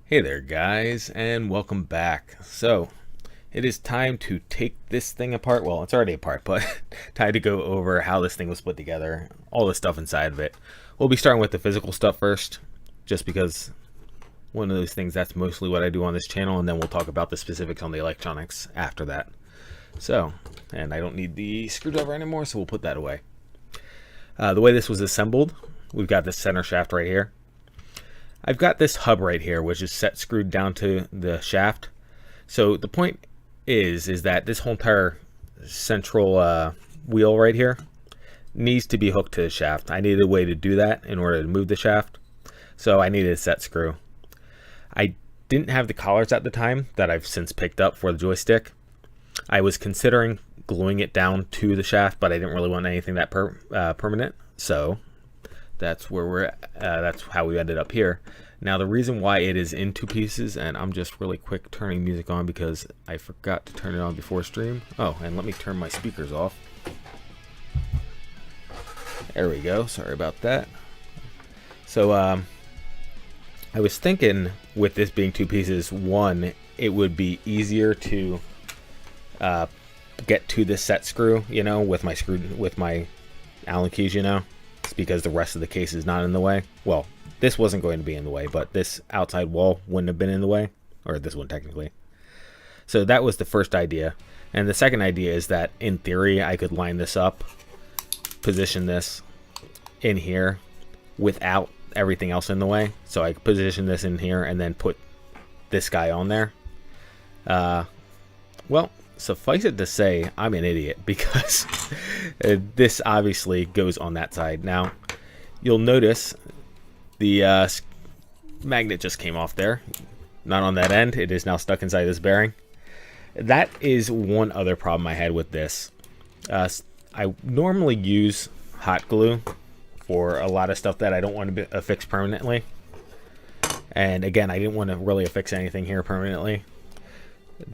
Hey there guys, and welcome back. So it is time to take this thing apart. Well, it's already apart, but time to go over how this thing was put together, all the stuff inside of it. We'll be starting with the physical stuff first, just because one of those things, that's mostly what I do on this channel, and then we'll talk about the specifics on the electronics after that. So, and I don't need the screwdriver anymore, so we'll put that away. The way this was assembled, we've got this center shaft right here. I've got this hub right here, which is screwed down to the shaft. So the point is that this whole entire central wheel right here needs to be hooked to the shaft. I needed a way to do that in order to move the shaft, so I needed a set screw. I didn't have the collars at the time that I've since picked up for the joystick. I was considering gluing it down to the shaft, but I didn't really want anything that permanent, so that's where we're that's how we ended up here. Now the reason why it is in two pieces, and I'm just really quick turning music on because I forgot to turn it on before stream. Oh, and let me turn my speakers off. There we go, sorry about that. So I was thinking with this being two pieces, one, it would be easier to get to this set screw, you know, with my Allen keys, you know. It's because the rest of the case is not in the way. Well, this wasn't going to be in the way, but this outside wall wouldn't have been in the way, or this one technically. So that was the first idea. And the second idea is that in theory I could line this up, position this in here without everything else in the way. So I could position this in here and then put this guy on there. Well, suffice it to say, I'm an idiot because this obviously goes on that side. Now, you'll notice the magnet just came off there. Not on that end. It is now stuck inside this bearing. That is one other problem I had with this. I normally use hot glue for a lot of stuff that I don't want to affix permanently. And again, I didn't want to really affix anything here permanently.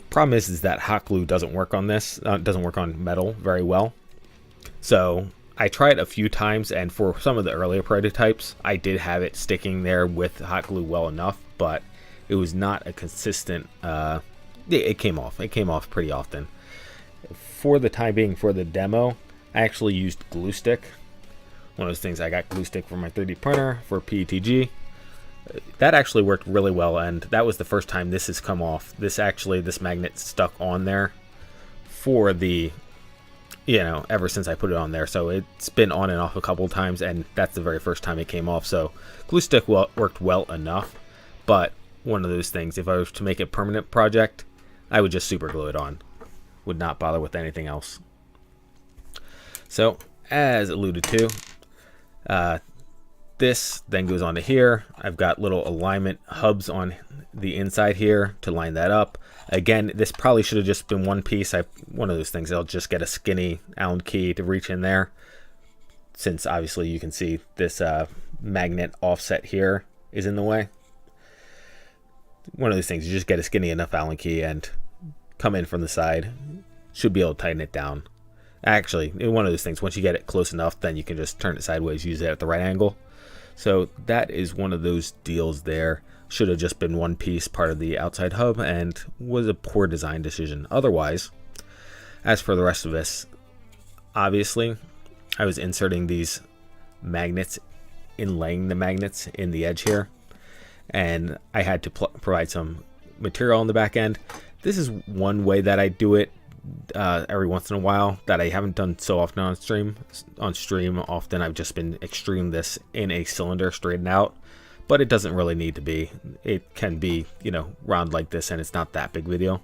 Problem is that hot glue doesn't work on this, doesn't work on metal very well. So I tried a few times, and for some of the earlier prototypes, I did have it sticking there with hot glue well enough, but it was not a consistent, it came off. It came off pretty often. For the time being, for the demo, I actually used glue stick. One of those things, I got glue stick for my 3D printer for PETG. That actually worked really well, and that was the first time this has come off. This magnet stuck on there for the, you know, ever since I put it on there. So it's been on and off a couple times, and that's the very first time it came off. So glue stick worked well enough, but one of those things, if I was to make a permanent project, I would just super glue it on. Would not bother with anything else. So, as alluded to, this then goes on to here. I've got little alignment hubs on the inside here to line that up. Again, this probably should have just been one piece. One of those things, I'll just get a skinny Allen key to reach in there. Since obviously you can see this magnet offset here is in the way. One of those things, you just get a skinny enough Allen key and come in from the side. Should be able to tighten it down. Actually, one of those things, once you get it close enough, then you can just turn it sideways, use it at the right angle. So that is one of those deals there. Should have just been one piece, part of the outside hub, and was a poor design decision. Otherwise, as for the rest of this, obviously, I was inserting these magnets, inlaying the magnets in the edge here, and I had to provide some material on the back end. This is one way that I do it. Every once in a while, that I haven't done so often on stream. On stream, often I've just been extruding this in a cylinder straightened out, but it doesn't really need to be. It can be, you know, round like this, and it's not that big of a deal.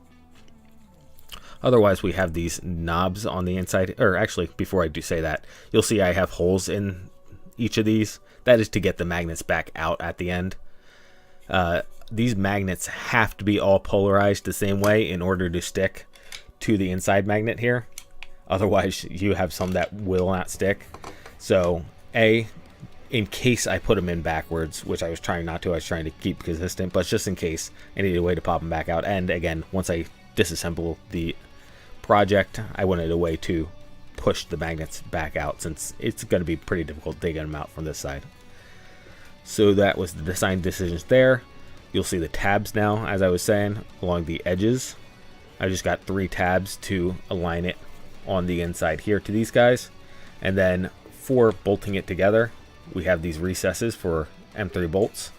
Otherwise, we have these knobs on the inside, or actually, before I do say that, you'll see I have holes in each of these. That is to get the magnets back out at the end. These magnets have to be all polarized the same way in order to stick to the inside magnet here. Otherwise you have some that will not stick. So in case I put them in backwards, which I was trying not to, I was trying to keep consistent, but just in case, I needed a way to pop them back out. And again, once I disassemble the project, I wanted a way to push the magnets back out, since it's going to be pretty difficult to get them out from this side. So that was the design decisions there. You'll see the tabs now, as I was saying, along the edges. I just got 3 tabs to align it on the inside here to these guys. And then for bolting it together, we have these recesses for M3 bolts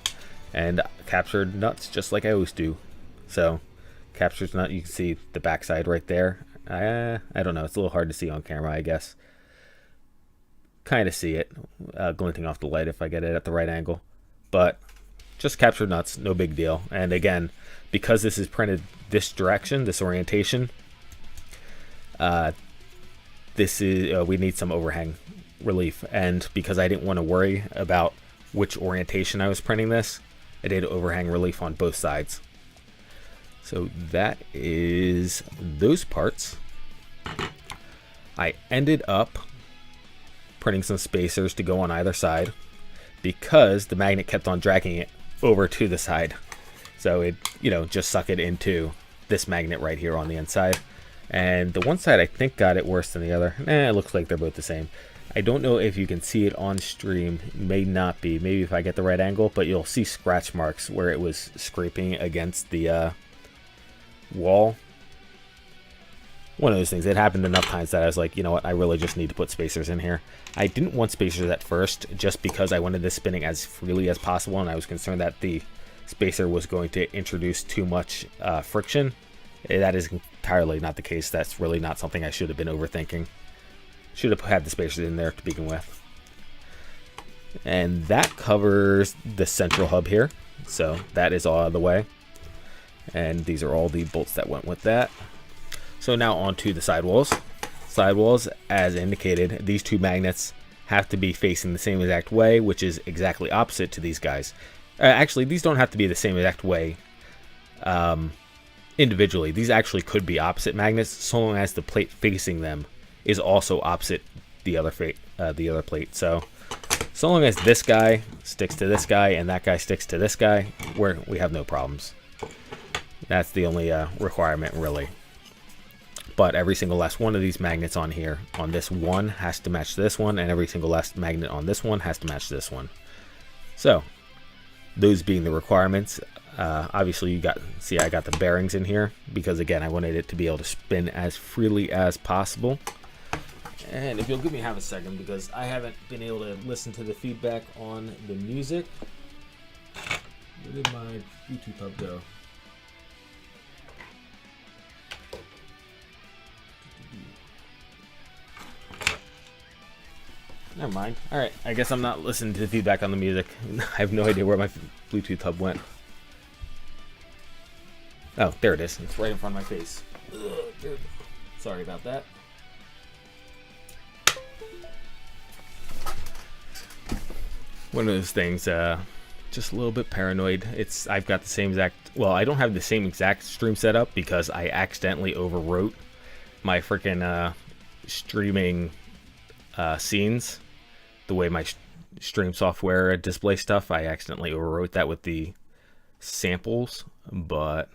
and captured nuts, just like I always do. So captures nut, you can see the backside right there. I don't know, it's a little hard to see on camera, I guess. Kind of see it glinting off the light if I get it at the right angle, but just captured nuts, no big deal. And again, because this is printed this direction, this orientation, this is we need some overhang relief. And because I didn't want to worry about which orientation I was printing this, I did overhang relief on both sides. So that is those parts. I ended up printing some spacers to go on either side because the magnet kept on dragging it over to the side. So it, just suck it into this magnet right here on the inside. And the one side I think got it worse than the other. It looks like they're both the same. I don't know if you can see it on stream. May not be. Maybe if I get the right angle, but you'll see scratch marks where it was scraping against the wall. One of those things. It happened enough times that I was like, you know what, I really just need to put spacers in here. I didn't want spacers at first just because I wanted this spinning as freely as possible, and I was concerned that the spacer was going to introduce too much friction. That is entirely not the case. That's really not something I should have been overthinking. Should have had the spacers in there to begin with. And that covers the central hub here. So that is all out of the way. And these are all the bolts that went with that. So now onto the sidewalls. Sidewalls, as indicated, these 2 magnets have to be facing the same exact way, which is exactly opposite to these guys. Actually, these don't have to be the same exact way individually. These actually could be opposite magnets, so long as the plate facing them is also opposite the other plate. So long as this guy sticks to this guy and that guy sticks to this guy, we have no problems. That's the only requirement, really. But every single last one of these magnets on here, on this one, has to match this one, and every single last magnet on this one has to match this one. So, those being the requirements, obviously I got the bearings in here, because again, I wanted it to be able to spin as freely as possible. And if you'll give me half a second, because I haven't been able to listen to the feedback on the music. Where did my YouTube hub go? Never mind. Alright, I guess I'm not listening to the feedback on the music. I have no idea where my Bluetooth hub went. Oh, there it is. It's right in front of my face. Ugh, sorry about that. One of those things, just a little bit paranoid. I've got the same exact, well, I don't have the same exact stream setup because I accidentally overwrote my freaking streaming scenes. The way my stream software displays stuff, I accidentally overwrote that with the samples. But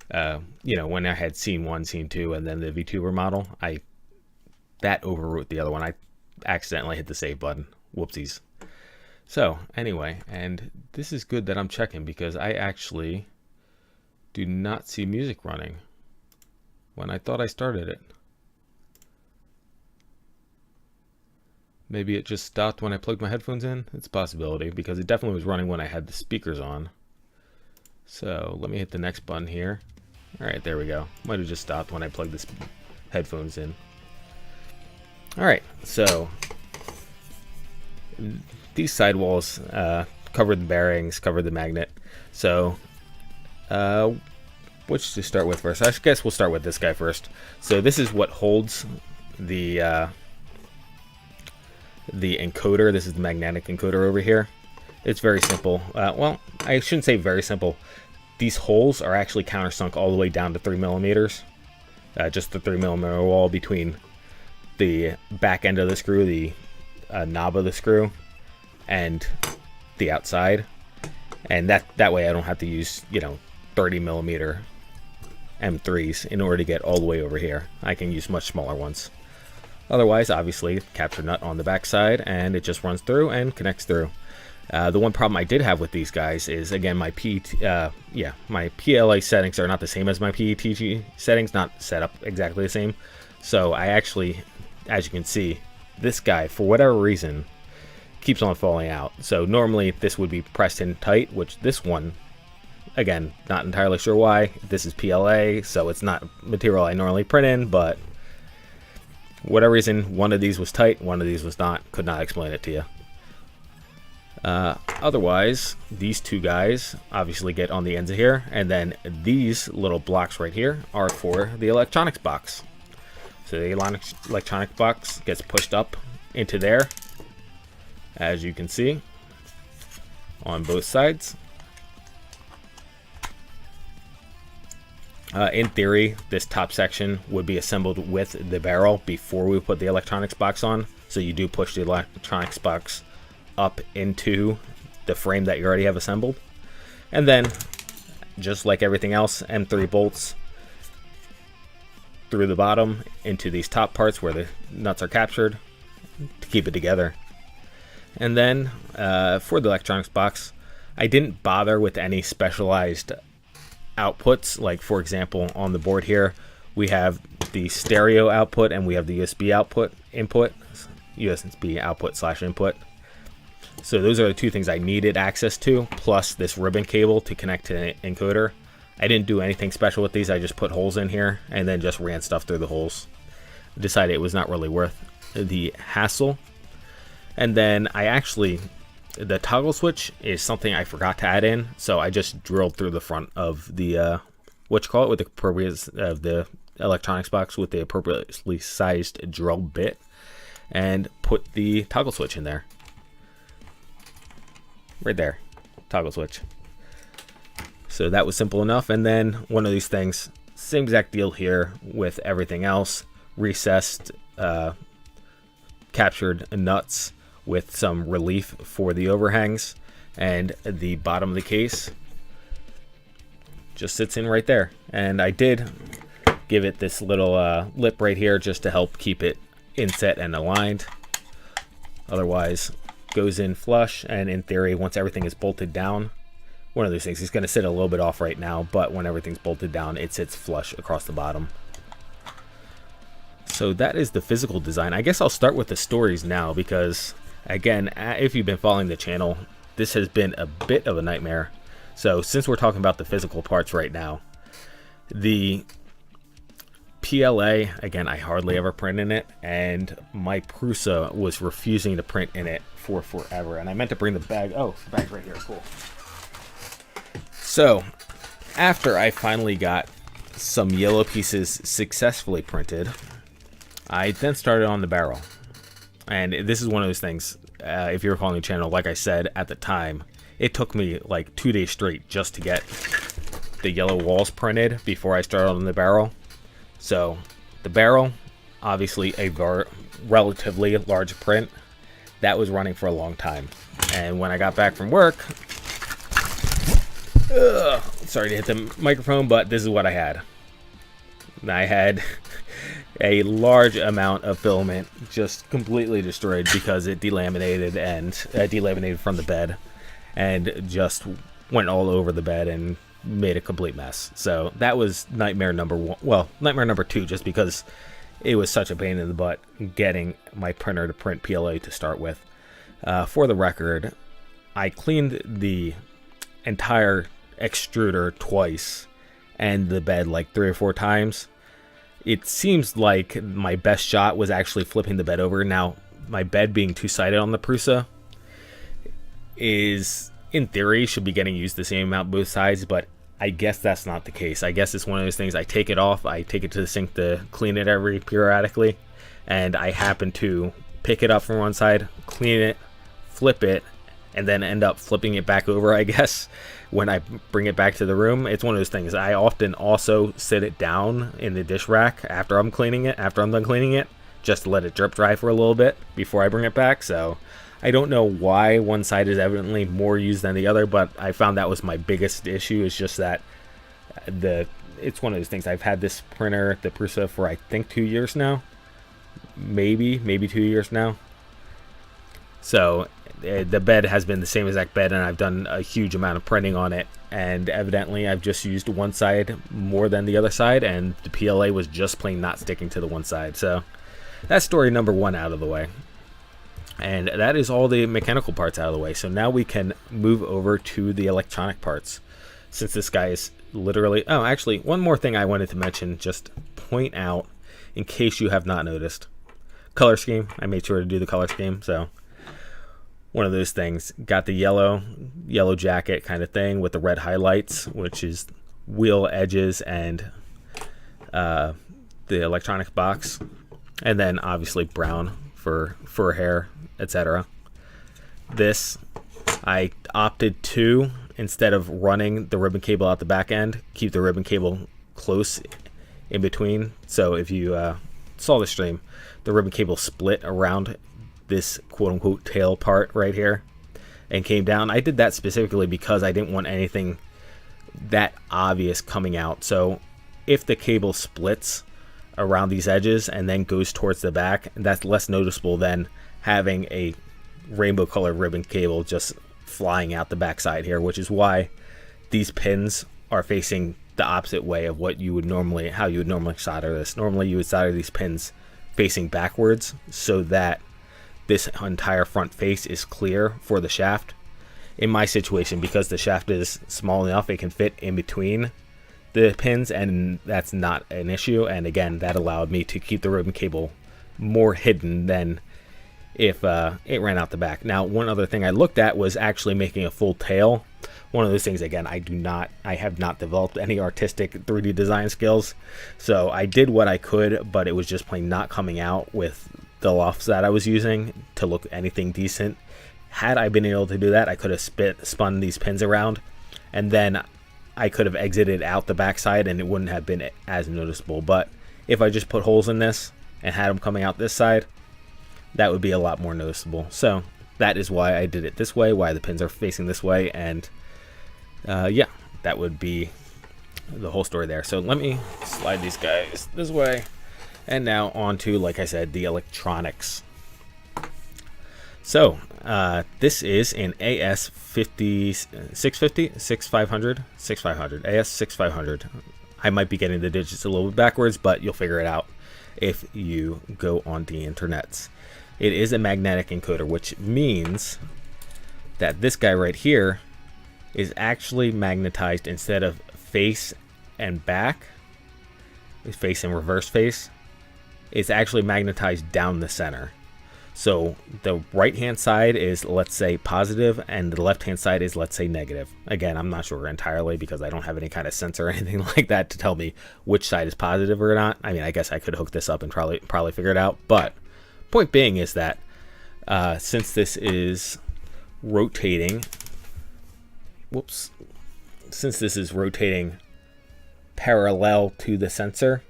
when I had scene 1, scene 2, and then the VTuber model, that overwrote the other one. I accidentally hit the save button. Whoopsies. So anyway, and this is good that I'm checking, because I actually do not see music running when I thought I started it. Maybe it just stopped when I plugged my headphones in. It's a possibility, because it definitely was running when I had the speakers on. So let me hit the next button here. Alright, there we go. Might have just stopped when I plugged the headphones in. Alright, so these sidewalls cover the bearings, cover the magnet. So which to start with first? I guess we'll start with this guy first. So this is what holds the encoder. This is the magnetic encoder over here. It's very simple. Well, I shouldn't say very simple. These holes are actually countersunk all the way down to 3 millimeters. Just the 3 millimeter wall between the back end of the screw, the knob of the screw, and the outside. And that way I don't have to use 30 millimeter M3s in order to get all the way over here. I can use much smaller ones. Otherwise, obviously, capture nut on the back side, and it just runs through and connects through. The one problem I did have with these guys is, again, my my PLA settings are not the same as my PETG settings, not set up exactly the same. So I actually, as you can see, this guy, for whatever reason, keeps on falling out. So normally this would be pressed in tight, which this one, again, not entirely sure why. This is PLA, so it's not material I normally print in, but whatever reason, one of these was tight, one of these was not. Could not explain it to you. Otherwise, these two guys obviously get on the ends of here, and then these little blocks right here are for the electronics box. So the electronics box gets pushed up into there, as you can see, on both sides. In theory, this top section would be assembled with the barrel before we put the electronics box on. So you do push the electronics box up into the frame that you already have assembled, and then, just like everything else, M3 bolts through the bottom into these top parts where the nuts are captured to keep it together. And then for the electronics box, I didn't bother with any specialized outputs. Like, for example, on the board here we have the stereo output and we have the USB output input, USB output / input. So those are the two things I needed access to, plus this ribbon cable to connect to an encoder. I didn't do anything special with these. I just put holes in here and then just ran stuff through the holes. Decided it was not really worth the hassle. And then the toggle switch is something I forgot to add in, so I just drilled through the front of the with the appropriate of the electronics box with the appropriately sized drill bit, and put the toggle switch in there. Right there, toggle switch. So that was simple enough. And then one of these things, same exact deal here with everything else, recessed, captured nuts with some relief for the overhangs, and the bottom of the case just sits in right there. And I did give it this little lip right here just to help keep it inset and aligned. Otherwise, goes in flush, and in theory, once everything is bolted down, one of those things, it's going to sit a little bit off right now, but when everything's bolted down, it sits flush across the bottom. So that is the physical design. I guess I'll start with the stories now, because again, if you've been following the channel, this has been a bit of a nightmare. So since we're talking about the physical parts right now, the PLA, again, I hardly ever print in it, and my Prusa was refusing to print in it for forever. And I meant to bring the bag. Oh, the bag's right here. Cool. So after I finally got some yellow pieces successfully printed, I then started on the barrel. And this is one of those things, if you're following the channel, like I said at the time, it took me like 2 days straight just to get the yellow walls printed before I started on the barrel. So the barrel, obviously a relatively large print, that was running for a long time. And when I got back from work, sorry to hit the microphone, but this is what I had. I had a large amount of filament just completely destroyed because it delaminated and delaminated from the bed and just went all over the bed and made a complete mess. So that was nightmare number one. Well, nightmare number two, just because it was such a pain in the butt getting my printer to print PLA to start with. For the record, I cleaned the entire extruder twice and the bed like 3 or 4 times. It seems like my best shot was actually flipping the bed over. Now, my bed being two-sided on the Prusa is, in theory, should be getting used the same amount both sides, but I guess that's not the case. I guess it's one of those things, I take it off, I take it to the sink to clean it periodically, and I happen to pick it up from one side, clean it, flip it, and then end up flipping it back over, I guess, when I bring it back to the room. It's one of those things. I often also sit it down in the dish rack after I'm done cleaning it, just to let it drip dry for a little bit before I bring it back. So I don't know why one side is evidently more used than the other, but I found that was my biggest issue, is just that it's one of those things. I've had this printer, the Prusa, for I think 2 years now. Maybe 2 years now. So the bed has been the same exact bed, and I've done a huge amount of printing on it, and evidently I've just used one side more than the other side, and the PLA was just plain not sticking to the one side. So that's story number one out of the way, and that is all the mechanical parts out of the way. So now we can move over to the electronic parts, since this guy is literally... Oh, actually, one more thing I wanted to mention, just point out in case you have not noticed. Color scheme. I made sure to do the color scheme, so one of those things. Got the yellow jacket kind of thing with the red highlights, which is wheel edges and the electronic box, and then obviously brown for fur hair, etc. This I opted to, instead of running the ribbon cable out the back end, keep the ribbon cable close in between. So if you saw the stream, the ribbon cable split around this quote-unquote tail part right here and came down. I did that specifically because I didn't want anything that obvious coming out. So if the cable splits around these edges and then goes towards the back, that's less noticeable than having a rainbow colored ribbon cable just flying out the backside here, which is why these pins are facing the opposite way of what you would normally, how you would normally solder this. Normally you would solder these pins facing backwards so that this entire front face is clear for the shaft. In my situation, because the shaft is small enough, it can fit in between the pins, and that's not an issue. And again, that allowed me to keep the ribbon cable more hidden than if it ran out the back. Now, one other thing I looked at was actually making a full tail. One of those things, again, I have not developed any artistic 3D design skills, so I did what I could, but it was just plain not coming out with the lofts that I was using to look anything decent. Had I been able to do that, I could have spun these pins around, and then I could have exited out the backside and it wouldn't have been as noticeable. But if I just put holes in this and had them coming out this side, that would be a lot more noticeable. So that is why I did it this way, why the pins are facing this way, and yeah, that would be the whole story there. So let me slide these guys this way. And now on to, like I said, the electronics. So this is an AS6500, AS6500. I might be getting the digits a little bit backwards, but you'll figure it out if you go on the internets. It is a magnetic encoder, which means that this guy right here is actually magnetized instead of face and back, face and reverse face. It's actually magnetized down the center. So the right hand side is, let's say, positive, and the left hand side is, let's say, negative. Again, I'm not sure entirely because I don't have any kind of sensor or anything like that to tell me which side is positive or not. I mean, I guess I could hook this up and probably figure it out. But point being is that since this is rotating, since this is rotating parallel to the sensor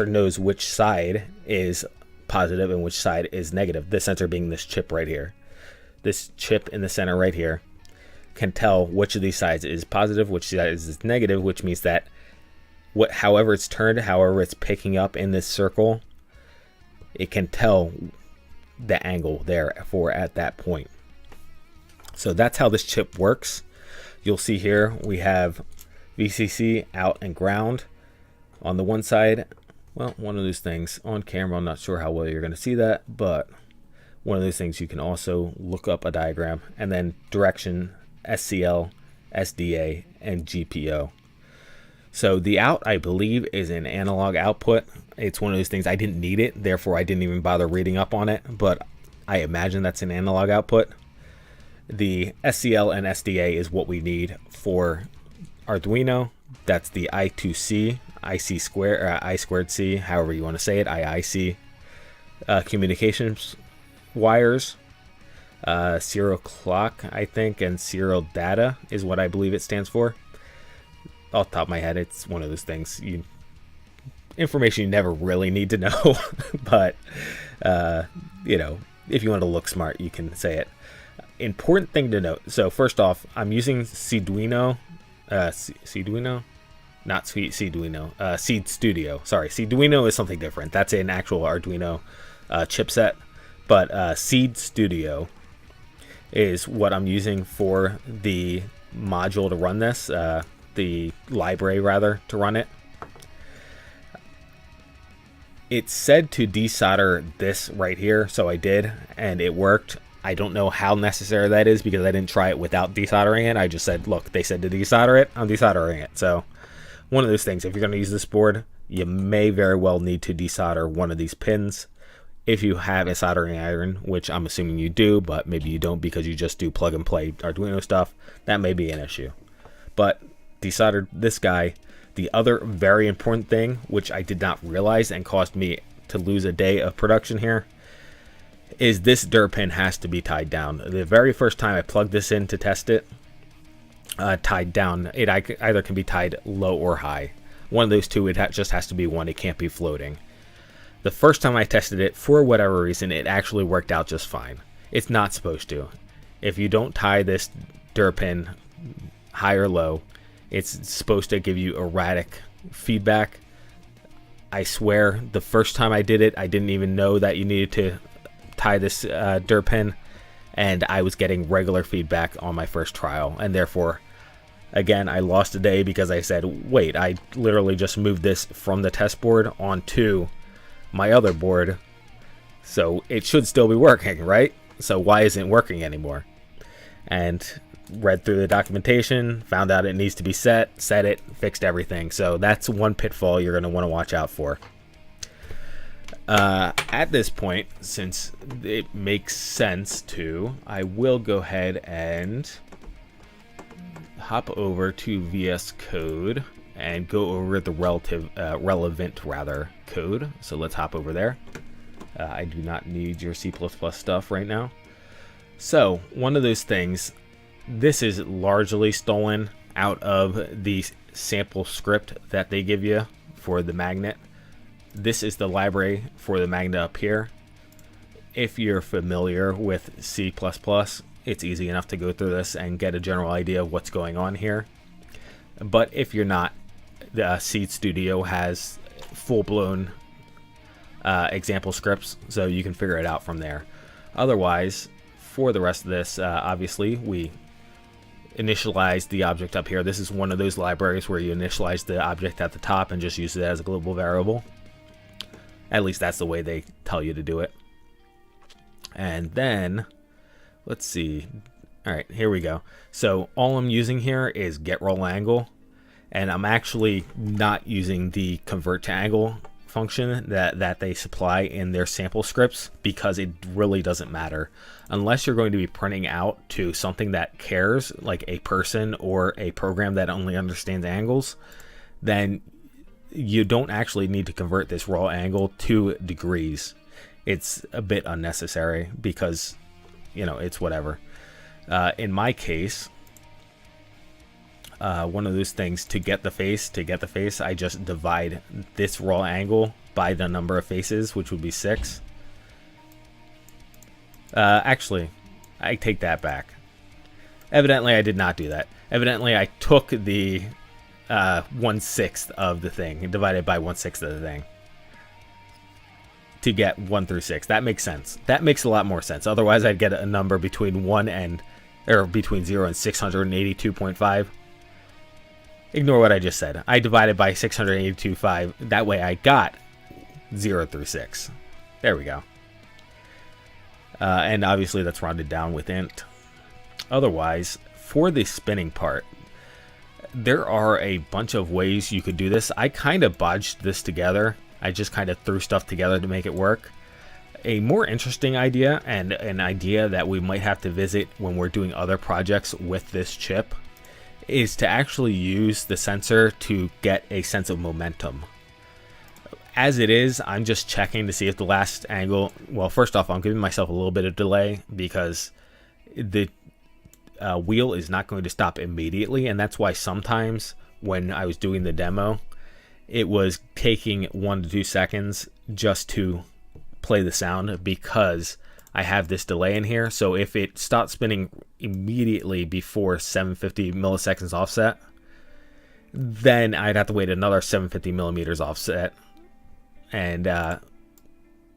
knows which side is positive and which side is negative. The sensor being this chip right here. This chip in the center right here can tell which of these sides is positive, which side is negative, which means that however it's turned, however it's picking up in this circle, it can tell the angle there for at that point. So that's how this chip works. You'll see here we have VCC out and ground on the one side. Well, one of those things on camera, I'm not sure how well you're going to see that, but one of those things you can also look up a diagram, and then direction, SCL, SDA, and GPO. So the out, I believe, is an analog output. It's one of those things I didn't need it, therefore I didn't even bother reading up on it, but I imagine that's an analog output. The SCL and SDA is what we need for Arduino. That's the I2C, IC square, or I squared C, however you want to say it, IIC communications wires. Serial clock, I think, and serial data is what I believe it stands for. Off the top of my head, it's one of those things, information you never really need to know, but you know, if you want to look smart, you can say it. Important thing to note. So first off, I'm using Seeduino, not Seeduino, Seed Studio. Sorry, Seeduino is something different. That's an actual Arduino chipset, but Seed Studio is what I'm using for the module to run this, the library rather, to run it. It said to desolder this right here, so I did, and it worked. I don't know how necessary that is because I didn't try it without desoldering it. I just said, look, they said to desolder it, I'm desoldering it. So one of those things, if you're going to use this board, you may very well need to desolder one of these pins. If you have a soldering iron, which I'm assuming you do, but maybe you don't because you just do plug and play Arduino stuff, that may be an issue. But desoldered this guy. The other very important thing, which I did not realize and caused me to lose a day of production here, is this DIR pin has to be tied down. The very first time I plugged this in to test it, tied down, it either can be tied low or high. One of those two, it just has to be one. It can't be floating. The first time I tested it, for whatever reason, it actually worked out just fine. It's not supposed to. If you don't tie this DIR pin high or low, it's supposed to give you erratic feedback. I swear, the first time I did it, I didn't even know that you needed to tie this DIR pin, and I was getting regular feedback on my first trial, and therefore, again, I lost a day because I said, wait, I literally just moved this from the test board onto my other board, so it should still be working, right? So why isn't it working anymore? And read through the documentation, found out it needs to be set it, fixed everything. So that's one pitfall you're going to want to watch out for. At this point, since it makes sense to, I will go ahead and hop over to VS Code and go over the relevant code. So let's hop over there. I do not need your C++ stuff right now. So one of those things, this is largely stolen out of the sample script that they give you for the magnet. This is the library for the magnet up here. If you're familiar with C++, it's easy enough to go through this and get a general idea of what's going on here. But if you're not, the Seed Studio has full-blown example scripts, so you can figure it out from there. Otherwise, for the rest of this, obviously, we initialize the object up here. This is one of those libraries where you initialize the object at the top and just use it as a global variable. At least that's the way they tell you to do it. And then, let's see. All right, here we go. So all I'm using here is get roll angle, and I'm actually not using the convert to angle function that they supply in their sample scripts because it really doesn't matter. Unless you're going to be printing out to something that cares, like a person or a program that only understands angles, then you don't actually need to convert this raw angle to degrees. It's a bit unnecessary because, you know, it's whatever. In my case, one of those things, to get the face, I just divide this raw angle by the number of faces, which would be 6. Actually, I take that back. Evidently, I did not do that. Evidently, I took the 1/6 of the thing and divided by 1/6 of the thing to get 1 through 6. That makes sense. That makes a lot more sense. Otherwise, I'd get a number between 0 and 682.5. Ignore what I just said. I divided by 682.5. That way I got 0 through 6. There we go. And obviously that's rounded down with int. Otherwise, for the spinning part, there are a bunch of ways you could do this. I kind of bodged this together. I just kind of threw stuff together to make it work. A more interesting idea, and an idea that we might have to visit when we're doing other projects with this chip, is to actually use the sensor to get a sense of momentum. As it is, I'm just checking to see if the last angle, well, first off, I'm giving myself a little bit of delay because the wheel is not going to stop immediately, and that's why sometimes when I was doing the demo, it was taking 1 to 2 seconds just to play the sound because I have this delay in here. So if it stopped spinning immediately before 750 milliseconds offset, then I'd have to wait another 750 millimeters offset. And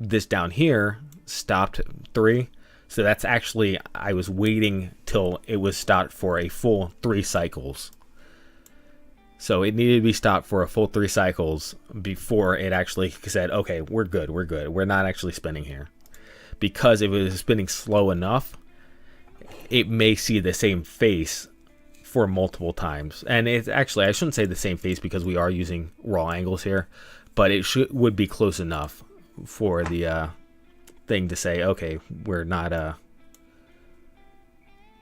this down here stopped 3. So that's actually, I was waiting till it was stopped for a full 3 cycles. So it needed to be stopped for a full 3 cycles before it actually said, okay, we're good. We're not actually spinning here. Because if it was spinning slow enough, it may see the same face for multiple times. And it's actually, I shouldn't say the same face because we are using raw angles here, but it would be close enough for the thing to say, okay, we're not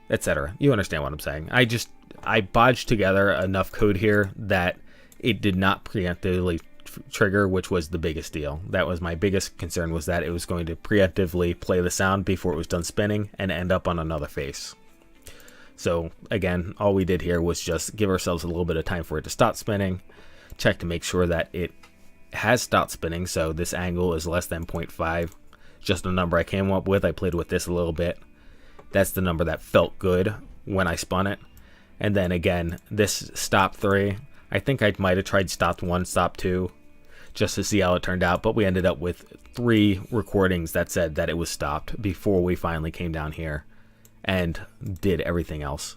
etc. You understand what I'm saying. I bodged together enough code here that it did not preemptively trigger, which was the biggest deal. That was my biggest concern, was that it was going to preemptively play the sound before it was done spinning and end up on another face. So again, all we did here was just give ourselves a little bit of time for it to stop spinning, check to make sure that it has stopped spinning. So this angle is less than 0.5, just a number I came up with. I played with this a little bit. That's the number that felt good when I spun it. And then again, this stop 3, I think I might have tried stop 1, stop 2, just to see how it turned out. But we ended up with 3 recordings that said that it was stopped before we finally came down here and did everything else.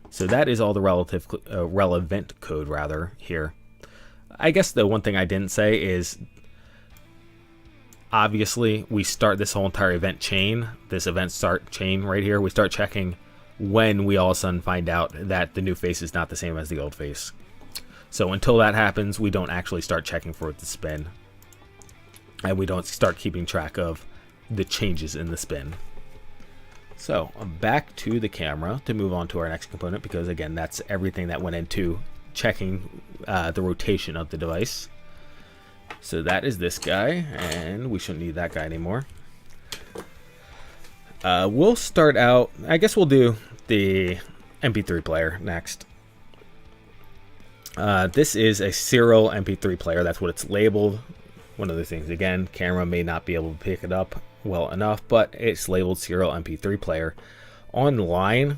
So that is all the relevant code rather here. I guess the one thing I didn't say is, obviously we start this whole entire event chain, this event start chain right here, we start checking when we all of a sudden find out that the new face is not the same as the old face. So until that happens, we don't actually start checking for it to spin, and we don't start keeping track of the changes in the spin. So back to the camera to move on to our next component, because again, that's everything that went into checking the rotation of the device. So that is this guy, and we shouldn't need that guy anymore. We'll start out, I guess we'll do the MP3 player next. This is a serial MP3 player, that's what it's labeled. One of the things, again, camera may not be able to pick it up well enough, but it's labeled serial MP3 player. Online,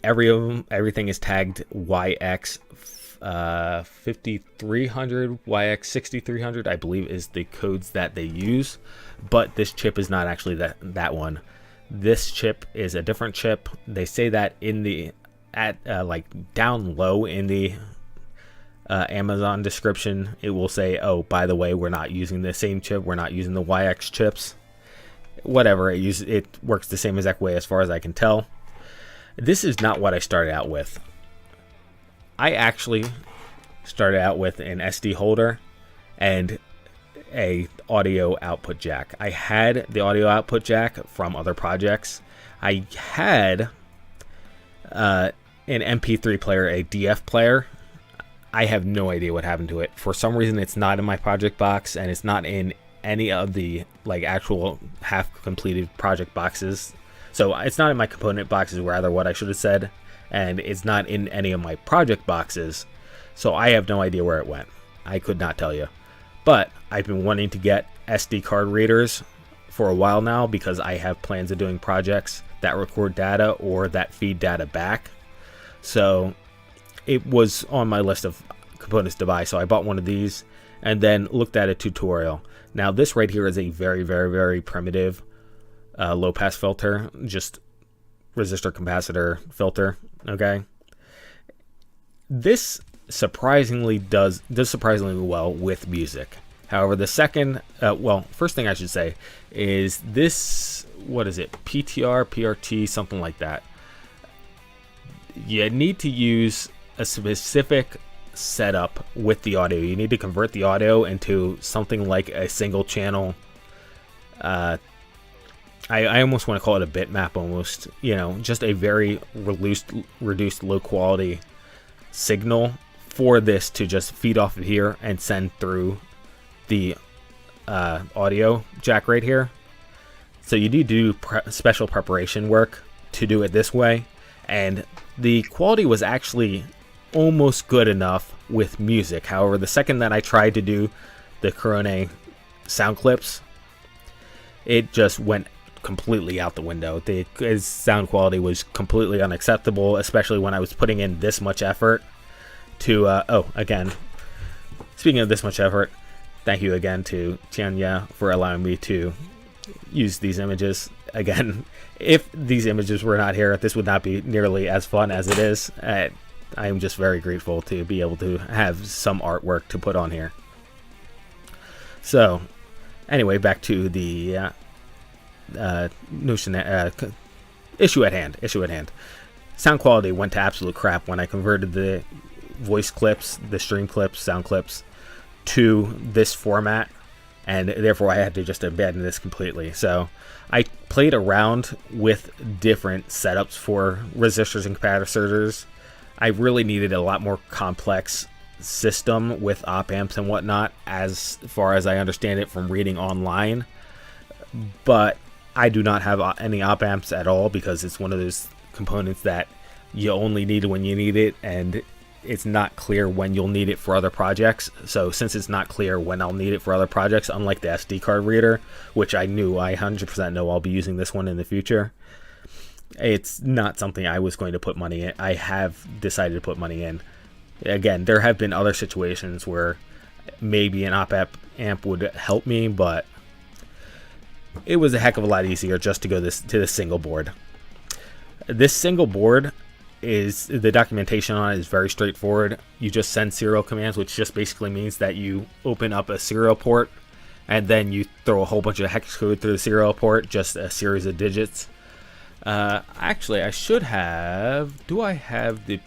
everything is tagged YX 5300, YX 6300, I believe is the codes that they use, but this chip is not actually that one. This chip is a different chip. They say that in the like down low in the Amazon description, it will say, oh, by the way, we're not using the same chip, we're not using the YX chips. Whatever, it works the same exact way as far as I can tell. This is not what I started out with. I actually started out with an SD holder and a audio output jack. I had the audio output jack from other projects. I had an MP3 player, a DF player. I have no idea what happened to it. For some reason, it's not in my project box, and it's not in any of the like actual half completed project boxes. So it's not in my component boxes, rather what I should have said, and it's not in any of my project boxes. So I have no idea where it went. I could not tell you. But I've been wanting to get SD card readers for a while now, because I have plans of doing projects that record data or that feed data back. So it was on my list of components to buy, so I bought one of these and then looked at a tutorial. Now this right here is a very, very, very primitive low pass filter, just resistor capacitor filter. Okay, this surprisingly does surprisingly well with music. However, the second, first thing I should say is this, what is it, PTR, PRT, something like that. You need to use a specific setup with the audio. You need to convert the audio into something like a single channel. I almost want to call it a bitmap almost, you know, just a very reduced low quality signal for this to just feed off of here and send through the audio jack right here. So you need to do special preparation work to do it this way, and the quality was actually almost good enough with music. However, the second that I tried to do the Corona sound clips, it just went completely out the window. The sound quality was completely unacceptable, especially when I was putting in this much effort to again, speaking of this much effort, thank you again to Tianya for allowing me to use these images. again, if these images were not here, this would not be nearly as fun as it is. I am just very grateful to be able to have some artwork to put on here. So, anyway, back to the issue at hand. Sound quality went to absolute crap when I converted the voice clips, the stream clips, sound clips to this format, and therefore I had to just abandon this completely. So I played around with different setups for resistors and capacitors. I really needed a lot more complex system with op amps and whatnot, as far as I understand it from reading online, but I do not have any op amps at all, because it's one of those components that you only need when you need it, and it's not clear when you'll need it for other projects. So since it's not clear when I'll need it for other projects, unlike the SD card reader, which I 100% know I'll be using this one in the future, it's not something I was going to put money in. I have decided to put money in. Again, there have been other situations where maybe an op amp would help me, but it was a heck of a lot easier just to go to this single board. This single board, is the documentation on it is very straightforward. You just send serial commands, which just basically means that you open up a serial port and then you throw a whole bunch of hex code through the serial port, just a series of digits. Actually, I should have... Do I have the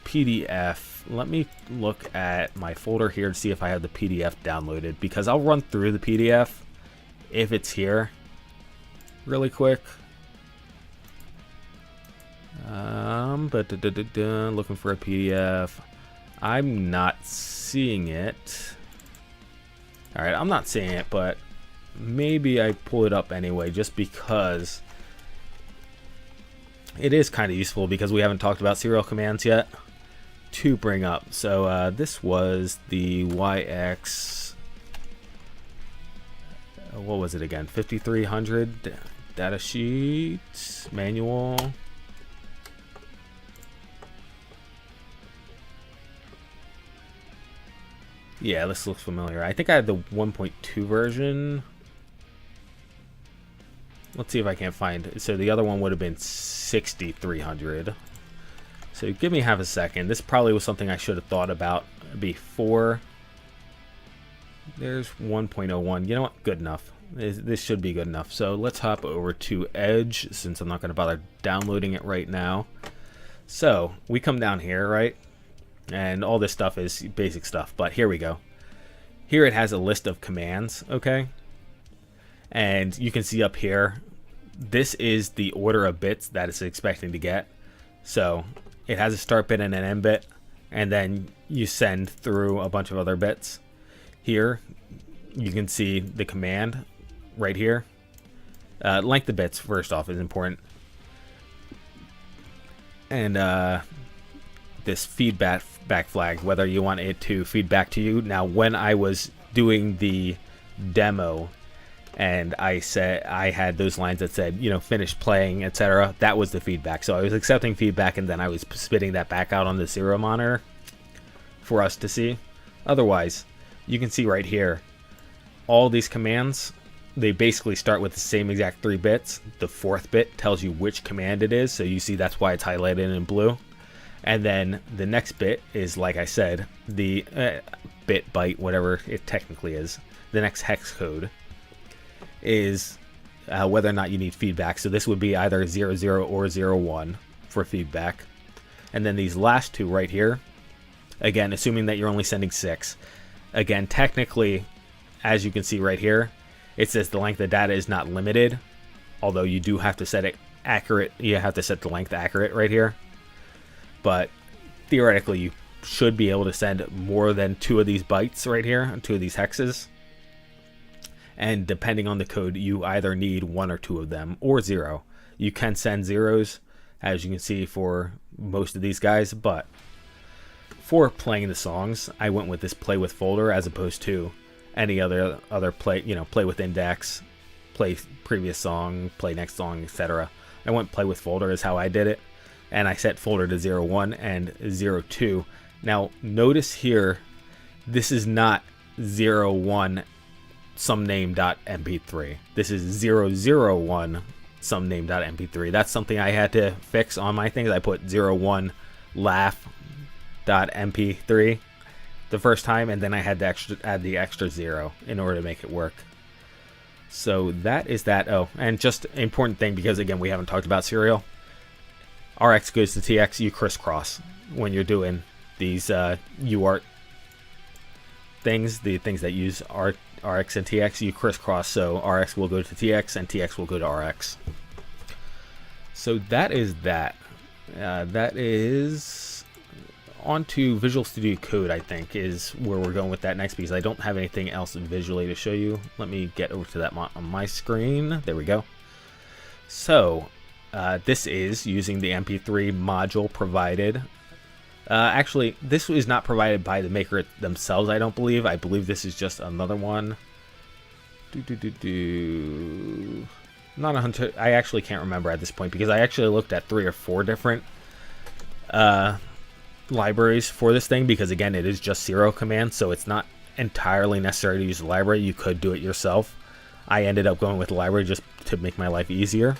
PDF? Let me look at my folder here to see if I have the PDF downloaded, because I'll run through the PDF if it's here really quick. But looking for a PDF. I'm not seeing it. Alright, I'm not seeing it, but maybe I pull it up anyway, just because it is kind of useful, because we haven't talked about serial commands yet to bring up. So this was the YX, what was it again, 5300 data sheet manual. Yeah, this looks familiar. I think I had the 1.2 version. Let's see if I can't find it. So the other one would have been 6300. So give me half a second. This probably was something I should have thought about before. There's 1.01. You know what? Good enough. This should be good enough. So let's hop over to Edge, since I'm not going to bother downloading it right now. So we come down here, right? And all this stuff is basic stuff, but here we go. Here it has a list of commands, okay? And you can see up here, this is the order of bits that it's expecting to get. So it has a start bit and an end bit, and then you send through a bunch of other bits. Here, you can see the command right here. Length of bits, first off, is important. And this feedback flag, whether you want it to feed back to you. Now, when I was doing the demo and I said I had those lines that said, you know, finish playing, etc., that was the feedback. So I was accepting feedback, and then I was spitting that back out on the serial monitor for us to see. Otherwise, you can see right here, all these commands, they basically start with the same exact 3 bits. The 4th bit tells you which command it is, so you see that's why it's highlighted in blue. And then the next bit is, like I said, the bit, byte, whatever it technically is. The next hex code is whether or not you need feedback. So this would be either 00 or 01 for feedback. And then these last two right here, again, assuming that you're only sending 6. Again, technically, as you can see right here, it says the length of data is not limited, although you do have to set it accurate. You have to set the length accurate right here. But theoretically, you should be able to send more than 2 of these bytes right here, 2 of these hexes. And depending on the code, you either need 1 or 2 of them, or 0. You can send zeros, as you can see for most of these guys, but for playing the songs, I went with this play with folder as opposed to any other play, you know, play with index, play previous song, play next song, etc. I went play with folder is how I did it. And I set folder to 01 and 02. Now notice here, this is not 01 some name.mp3. This is 001 some name.mp3. That's something I had to fix on my things. I put 01 laugh.mp3 the first time, and then I had to add the extra 0 in order to make it work. So that is that. Oh, and just an important thing, because again, we haven't talked about serial. RX goes to TX, you crisscross when you're doing these UART things, the things that use RX and TX, you crisscross, so RX will go to TX and TX will go to RX. So that is that. That is on to Visual Studio Code, I think, is where we're going with that next, because I don't have anything else visually to show you. Let me get over to that on my screen. There we go. So this is using the MP3 module provided. Actually, this is not provided by the maker themselves, I don't believe. I believe this is just another one. Not 100. I actually can't remember at this point, because I actually looked at 3 or 4 different libraries for this thing, because again, it is just serial commands, so it's not entirely necessary to use the library. You could do it yourself. I ended up going with the library just to make my life easier.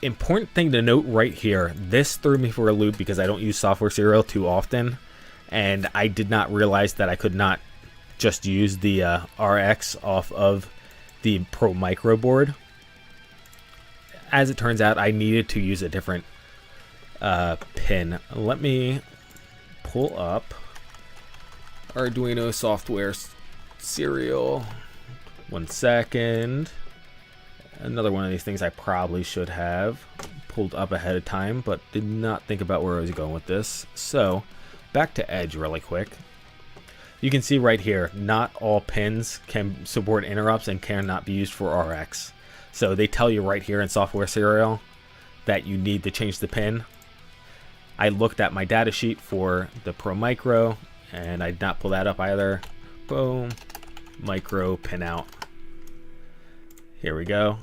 Important thing to note right here, this threw me for a loop because I don't use software serial too often, and I did not realize that I could not just use the RX off of the Pro Micro board. As it turns out, I needed to use a different pin. Let me pull up Arduino software serial. 1 second. Another one of these things I probably should have pulled up ahead of time, but did not think about where I was going with this. So back to Edge really quick. You can see right here, not all pins can support interrupts and cannot be used for RX. So they tell you right here in software serial that you need to change the pin. I looked at my data sheet for the Pro Micro, and I did not pull that up either. Boom, micro pin out. Here we go.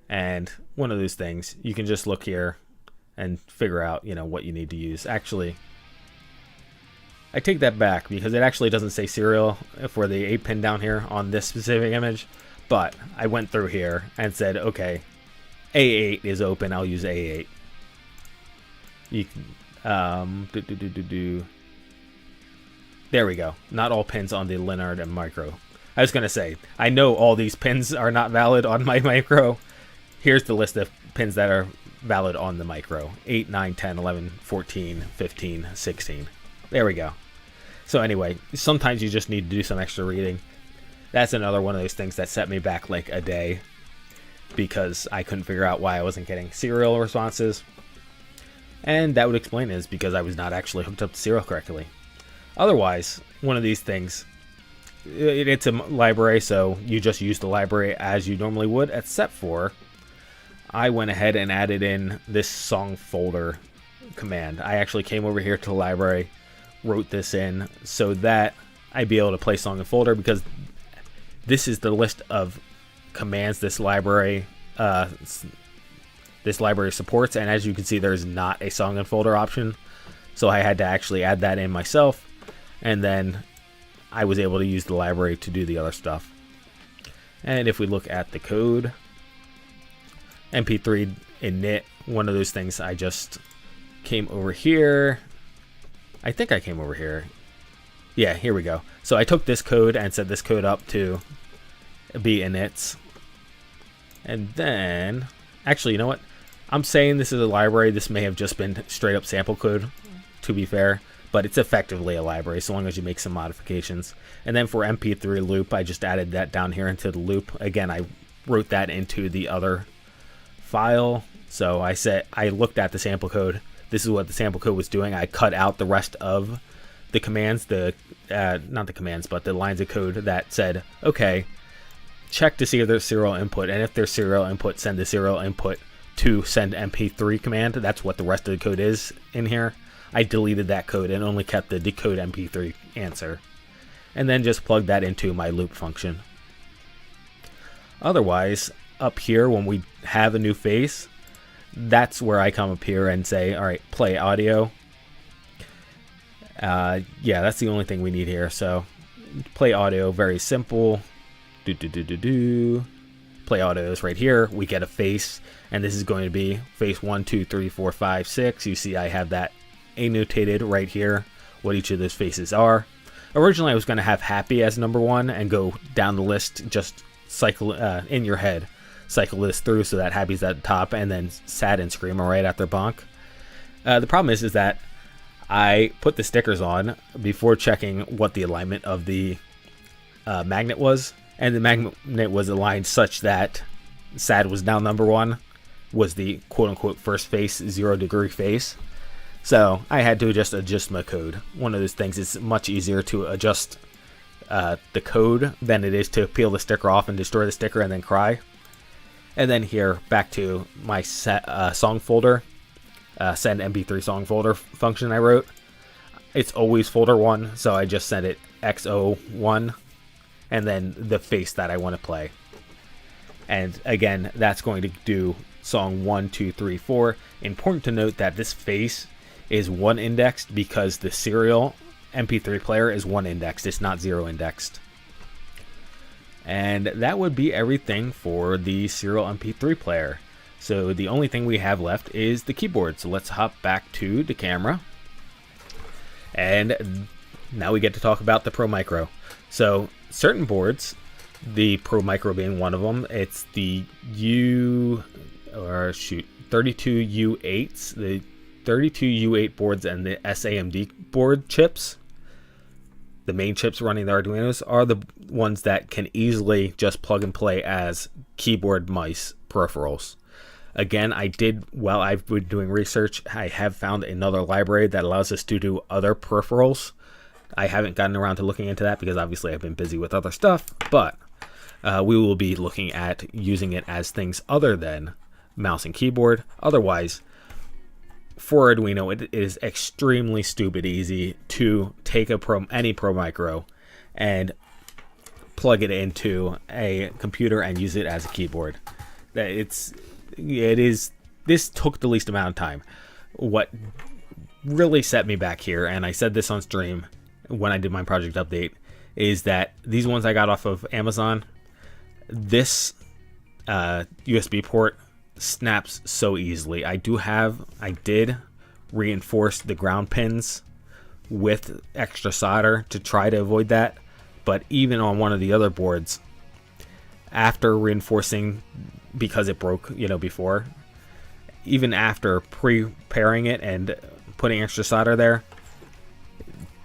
And one of those things, you can just look here and figure out, what you need to use. Actually, I take that back, because it actually doesn't say serial for the 8 pin down here on this specific image. But I went through here and said, okay, A8 is open, I'll use A8. You can, there we go. Not all pins on the Leonard and Micro. I was going to say, I know all these pins are not valid on my Micro. Here's the list of pins that are valid on the Micro. 8, 9, 10, 11, 14, 15, 16. There we go. So anyway, sometimes you just need to do some extra reading. That's another one of those things that set me back like a day, because I couldn't figure out why I wasn't getting serial responses. And that would explain it, is because I was not actually hooked up to serial correctly. Otherwise, one of these things, it's a library, so you just use the library as you normally would, except for I went ahead and added in this song folder command. I actually came over here to the library, wrote this in so that I'd be able to play song and folder, because this is the list of commands this library supports, and as you can see, there's not a song and folder option, so I had to actually add that in myself, and then I was able to use the library to do the other stuff. And if we look at the code, MP3 init, one of those things, I just came over here. I think I came over here. Yeah, here we go. So I took this code and set this code up to be inits. And then, actually, you know what? I'm saying this is a library. This may have just been straight up sample code, to be fair, but it's effectively a library so long as you make some modifications. And then for MP3 loop, I just added that down here into the loop. Again, I wrote that into the other file. So I looked at the sample code. This is what the sample code was doing. I cut out the rest of the commands, not the commands, but the lines of code that said, okay, check to see if there's serial input, and if there's serial input, send the serial input to send MP3 command. That's what the rest of the code is in here. I deleted that code and only kept the decode MP3 answer, and then just plugged that into my loop function. Otherwise, up here, when we have a new face, that's where I come up here and say, all right, play audio. Yeah, that's the only thing we need here. So play audio, very simple. play audio is right here. We get a face, and this is going to be face 1, 2, 3, 4, 5, 6. You see I have that annotated right here, what each of those faces are. Originally I was going to have happy as number 1 and go down the list, just cycle in your head, cycle this through so that happy's at the top, and then sad and scream are right after bonk. The problem is that I put the stickers on before checking what the alignment of the magnet was, and the magnet was aligned such that sad was now number 1, was the quote-unquote first face, 0 degree face. So I had to just adjust my code. One of those things is much easier to adjust the code than it is to peel the sticker off and destroy the sticker and then cry. And then here, back to my song folder, send MP3 song folder function I wrote. It's always folder 1, so I just send it XO1 and then the face that I want to play. And again, that's going to do song 1, 2, 3, 4. Important to note that this face is 1 indexed because the serial MP3 player is 1 indexed. It's not 0 indexed. And that would be everything for the serial MP3 player. So the only thing we have left is the keyboard. So let's hop back to the camera. And now we get to talk about the Pro Micro. So certain boards, the Pro Micro being one of them, it's the 32U8s, the 32U8 boards and the SAMD board chips. The main chips running the Arduinos are the ones that can easily just plug and play as keyboard, mice, peripherals. Again, while I've been doing research, I have found another library that allows us to do other peripherals. I haven't gotten around to looking into that because obviously I've been busy with other stuff, but we will be looking at using it as things other than mouse and keyboard. Otherwise, for Arduino, it is extremely stupid easy to take any Pro Micro and plug it into a computer and use it as a keyboard. This took the least amount of time. What really set me back here, and I said this on stream when I did my project update, is that these ones I got off of Amazon, this USB port snaps so easily. I did reinforce the ground pins with extra solder to try to avoid that, but even on one of the other boards, after reinforcing, because it broke before, even after preparing it and putting extra solder there,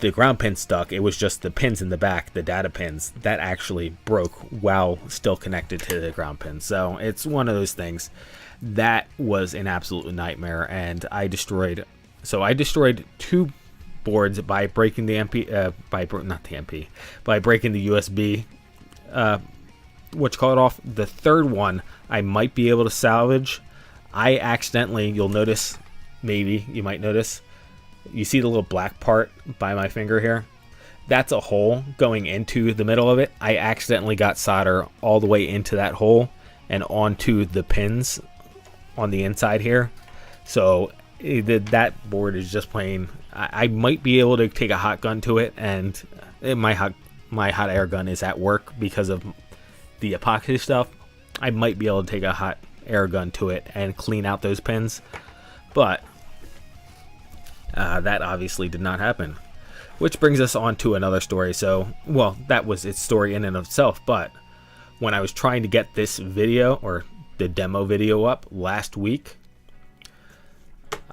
the ground pin stuck. It was just the pins in the back, the data pins, that actually broke while still connected to the ground pin. So it's one of those things that was an absolute nightmare, and I destroyed 2 boards by breaking the by breaking the USB off. The third one I might be able to salvage. I accidentally, you might notice, you see the little black part by my finger here? That's a hole going into the middle of it. I accidentally got solder all the way into that hole and onto the pins on the inside here. So that board is just plain. I might be able to take a hot gun to it, and my hot air gun is at work because of the epoxy stuff. I might be able to take a hot air gun to it and clean out those pins, but that obviously did not happen. Which brings us on to another story. So, well, that was its story in and of itself, but when I was trying to get this video, or the demo video, up last week,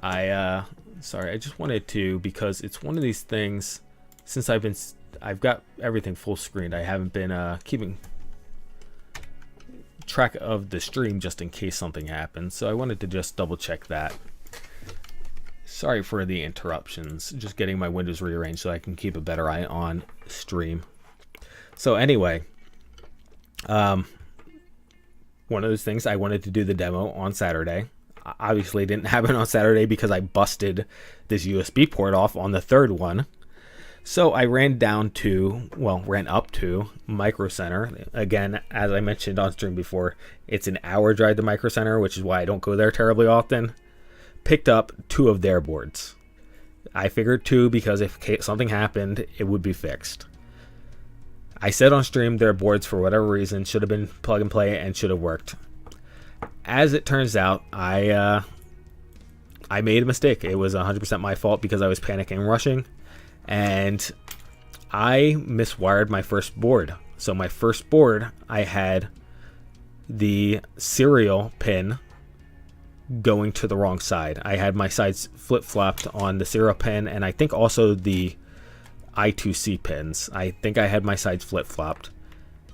I just wanted to, because it's one of these things, since I've got everything full screened, I haven't been keeping track of the stream just in case something happens, so I wanted to just double check that. Sorry for the interruptions, just getting my windows rearranged so I can keep a better eye on stream. So anyway, one of those things, I wanted to do the demo on Saturday. Obviously it didn't happen on Saturday because I busted this USB port off on the third one. So I ran up to Micro Center. Again, as I mentioned on stream before, it's an hour drive to Micro Center, which is why I don't go there terribly often. Picked up 2 of their boards. I figured 2 because if something happened, it would be fixed. I said on stream their boards, for whatever reason, should have been plug and play and should have worked. As it turns out, I made a mistake. It was 100% my fault because I was panicking and rushing, and I miswired my first board. So my first board, I had the serial pin going to the wrong side. I had my sides flip-flopped on the serial pin, and I think also the I2C pins. I think I had my sides flip-flopped.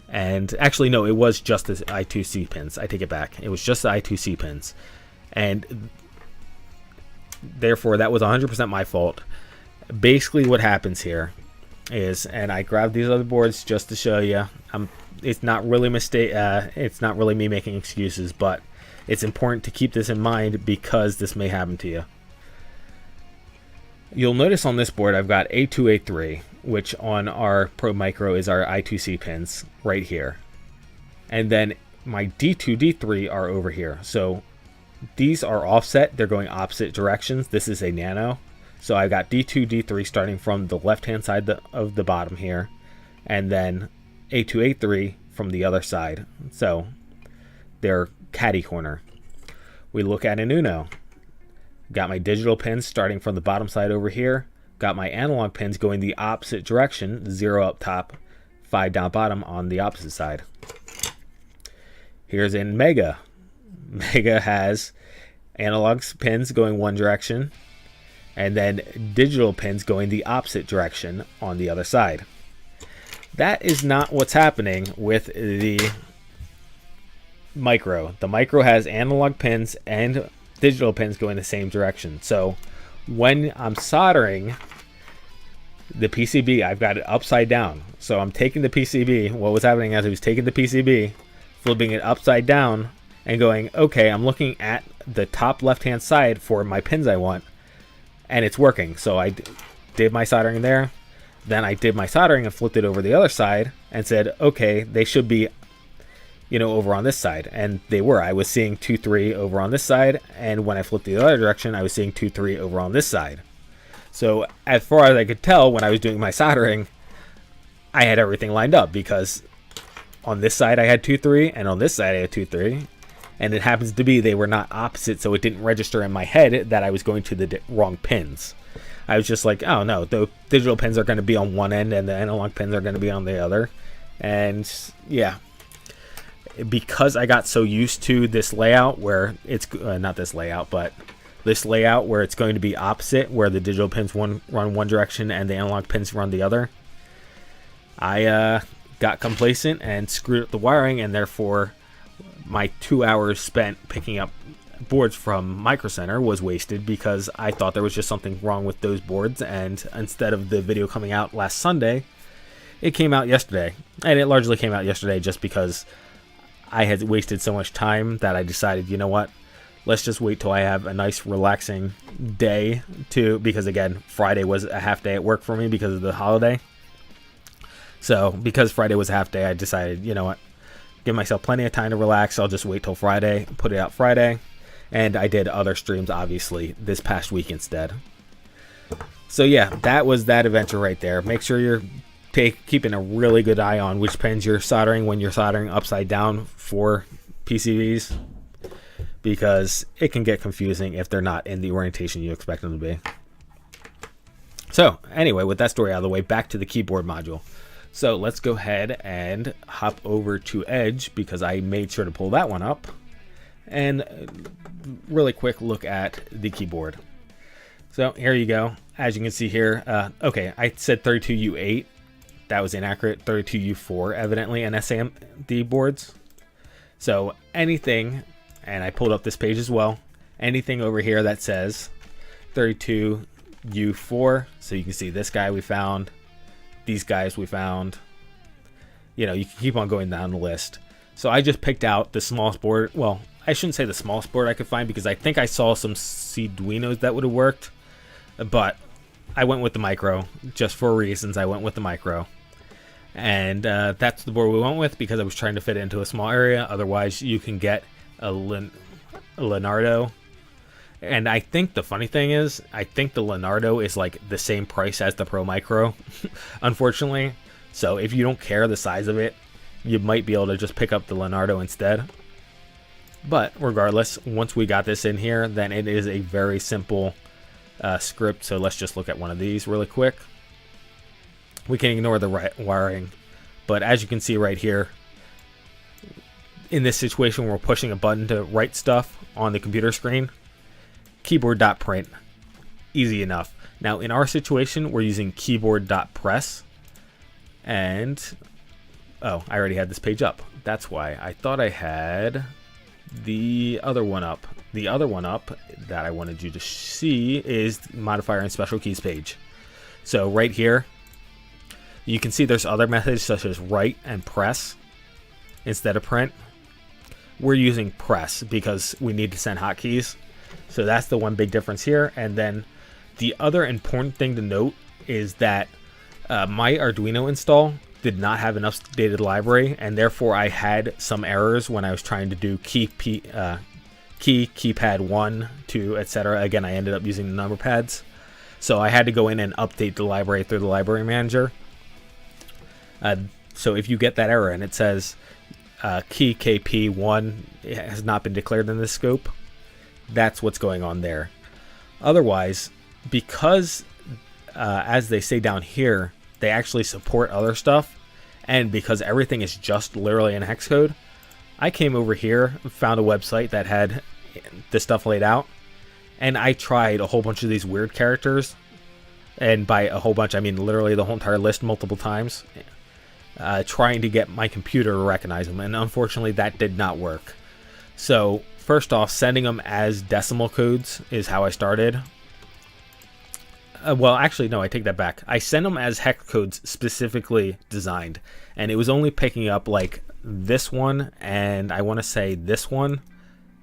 And actually, no, it was just the I2C pins. I take it back. It was just the I2C pins. And therefore, that was 100% my fault. Basically, what happens here is, and I grabbed these other boards just to show you. It's not really it's not really me making excuses, but it's important to keep this in mind because this may happen to you. You'll notice on this board I've got A2, A3, which on our Pro Micro is our I2C pins right here. And then my D2, D3 are over here. So these are offset. They're going opposite directions. This is a nano. So I've got D2, D3 starting from the left-hand side of the bottom here. And then A2, A3 from the other side. So they're catty corner. We look at an Uno. Got my digital pins starting from the bottom side over here. Got my analog pins going the opposite direction, 0 up top, 5 down bottom on the opposite side. Here's in Mega. Mega has analog pins going one direction, and then digital pins going the opposite direction on the other side. That is not what's happening with the Micro. The Micro has analog pins and digital pins going the same direction. So when I'm soldering the PCB, I've got it upside down. So I'm taking the PCB. What was happening as I was taking the PCB, flipping it upside down and going, okay, I'm looking at the top left-hand side for my pins I want, and it's working. So I did my soldering there. Then I did my soldering and flipped it over the other side and said, okay, they should be, over on this side. And they were. I was seeing 2, 3 over on this side, and when I flipped the other direction, I was seeing 2, 3 over on this side. So as far as I could tell when I was doing my soldering, I had everything lined up, because on this side I had 2, 3, and on this side I had 2, 3. And it happens to be they were not opposite, so it didn't register in my head that I was going to the wrong pins. I was just like, oh no, the digital pins are going to be on one end and the analog pins are going to be on the other. And yeah, because I got so used to this layout where it's not this layout, but this layout where it's going to be opposite, where the digital pins run one direction and the analog pins run the other, I got complacent and screwed up the wiring, and therefore my 2 hours spent picking up boards from Micro Center was wasted, because I thought there was just something wrong with those boards, and instead of the video coming out last Sunday, it came out yesterday. And it largely came out yesterday just because I had wasted so much time that I decided, you know what, let's just wait till I have a nice relaxing day because again, Friday was a half day at work for me because of the holiday. So because Friday was a half day, I decided, you know what, give myself plenty of time to relax. I'll just wait till Friday, put it out Friday. And I did other streams, obviously, this past week instead. So yeah, that was that adventure right there. Make sure you're keeping a really good eye on which pins you're soldering when you're soldering upside down for PCBs, because it can get confusing if they're not in the orientation you expect them to be. So anyway, with that story out of the way, back to the keyboard module. So let's go ahead and hop over to Edge, because I made sure to pull that one up. And really quick look at the keyboard. So here you go. As you can see here, okay, I said 32U8. That was inaccurate. 32U4 evidently in SAMD boards. So anything, and I pulled up this page as well, anything over here that says 32U4, so you can see this guy we found, these guys we found, you can keep on going down the list. So I just picked out the smallest board. Well, I shouldn't say the smallest board I could find, because I think I saw some Arduinos that would have worked, but I went with the Micro. Just for reasons, I went with the Micro. And that's the board we went with, because I was trying to fit it into a small area. Otherwise, you can get a Leonardo. And I think the funny thing is, I think the Leonardo is like the same price as the Pro Micro, unfortunately. So if you don't care the size of it, you might be able to just pick up the Leonardo instead. But regardless, once we got this in here, then it is a very simple script. So let's just look at one of these really quick. We can ignore the wiring, but as you can see right here, in this situation, we're pushing a button to write stuff on the computer screen. Keyboard.print, easy enough. Now in our situation, we're using keyboard.press, and oh, I already had this page up. That's why I thought I had the other one up. The other one up that I wanted you to see is modifier and special keys page. So right here, you can see there's other methods such as write and press instead of print. We're using press because we need to send hotkeys. So that's the one big difference here. And then the other important thing to note is that my Arduino install did not have an updated library, and therefore I had some errors when I was trying to do keypad 1, 2, etc. Again, I ended up using the number pads. So I had to go in and update the library through the library manager. So if you get that error and it says key KP1 has not been declared in this scope, that's what's going on there. Otherwise, because as they say down here, they actually support other stuff, and because everything is just literally in hex code, I came over here, found a website that had this stuff laid out, and I tried a whole bunch of these weird characters, and by a whole bunch I mean literally the whole entire list multiple times, trying to get my computer to recognize them, and unfortunately that did not work. So first off, sending them as decimal codes is how I started. Well, actually, no, I take that back. I sent them as hex codes specifically designed, and it was only picking up like this one, and I want to say this one.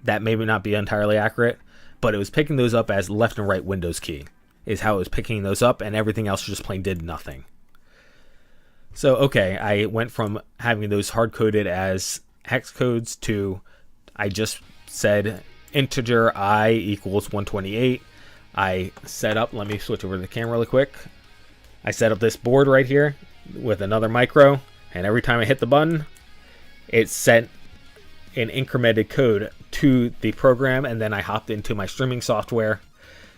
That may not be entirely accurate, but it was picking those up as left and right Windows key is how it was picking those up, and everything else just plain did nothing. So, okay, I went from having those hard-coded as hex codes to I just said integer I equals 128. I set up, let me switch over to the camera really quick. I set up this board right here with another micro, and every time I hit the button, it sent an incremented code to the program, and then I hopped into my streaming software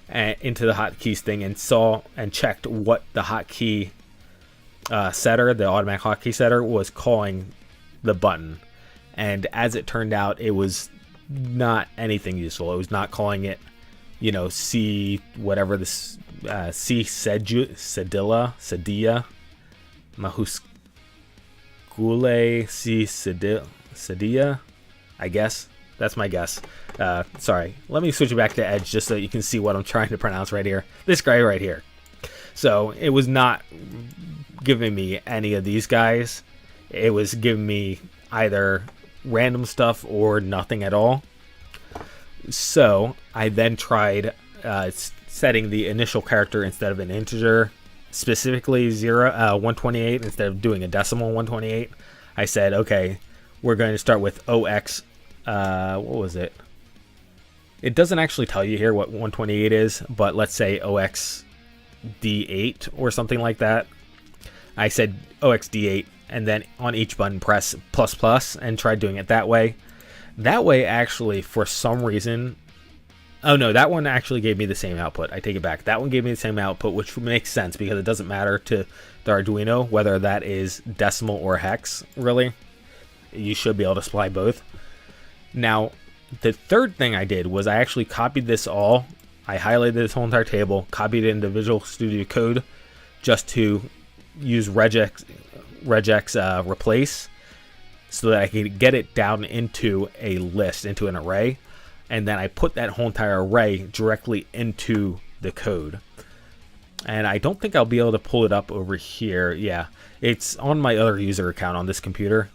and into the hotkeys thing and saw and checked what the hotkey setter, the automatic hotkey setter, was calling the button. And as it turned out, it was not anything useful. It was not calling it, you know, C whatever this C Cedilla Mahuskule C Cedilla, I guess. That's my guess. Sorry. Let me switch it back to Edge just so you can see what I'm trying to pronounce right here. This guy right here. So it was not giving me any of these guys. It was giving me either random stuff or nothing at all. So I then tried setting the initial character instead of an integer, specifically 128 instead of doing a decimal 128. I said, okay, we're going to start with OX. What was it? It doesn't actually tell you here what 128 is, but let's say OXD8 or something like that. I said OXD8, and then on each button press ++ and tried doing it that way. That way, actually, for some reason... Oh, no, that one actually gave me the same output. I take it back. That one gave me the same output, which makes sense because it doesn't matter to the Arduino whether that is decimal or hex, really. You should be able to supply both. Now, the third thing I did was I actually copied this all. I highlighted this whole entire table, copied it into Visual Studio Code just to use regex replace, so that I could get it down into a list, into an array, and then I put that whole entire array directly into the code. And I don't think I'll be able to pull it up over here. Yeah, it's on my other user account on this computer,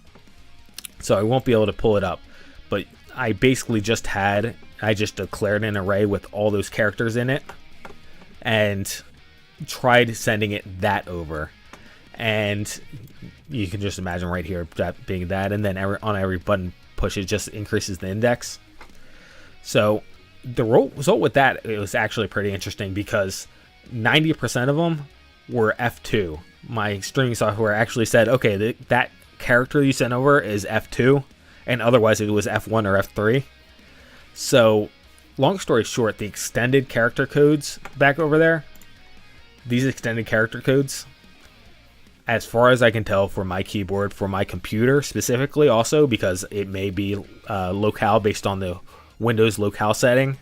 so I won't be able to pull it up. But I basically just declared an array with all those characters in it and tried sending it that over. And you can just imagine right here that being that, and then on every button push it just increases the index. So the result with that, it was actually pretty interesting because 90% of them were F2, my streaming software actually said, okay, that character you sent over is F2, and otherwise it was F1 or F3. So, long story short, the extended character codes back over there, these extended character codes, as far as I can tell for my keyboard, for my computer specifically also, because it may be locale based on the Windows locale setting,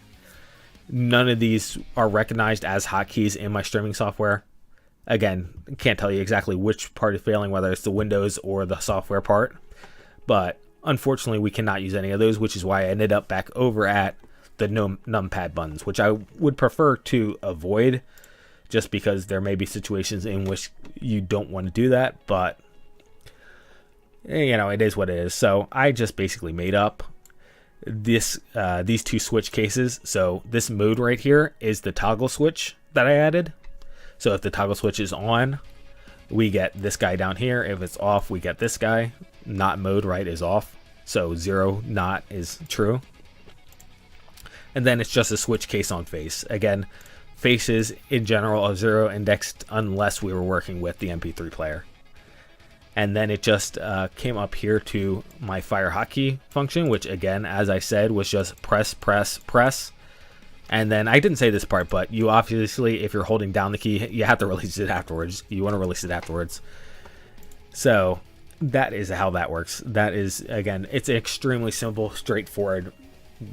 none of these are recognized as hotkeys in my streaming software. Again, can't tell you exactly which part is failing, whether it's the Windows or the software part. But unfortunately, we cannot use any of those, which is why I ended up back over at the numpad buttons, which I would prefer to avoid, just because there may be situations in which you don't want to do that. But, you know, it is what it is. So I just basically made up these two switch cases. So this mode right here is the toggle switch that I added. So if the toggle switch is on, we get this guy down here. If it's off, we get this guy. Not mode, right, is off. So 0 not is true. And then it's just a switch case on face. Again, faces in general are 0 indexed unless we were working with the MP3 player. And then it just came up here to my fire hotkey function, which again, as I said, was just press, press, press. And then I didn't say this part, but you obviously, if you're holding down the key, you have to release it afterwards. You want to release it afterwards. So that is how that works. That is, again, it's an extremely simple, straightforward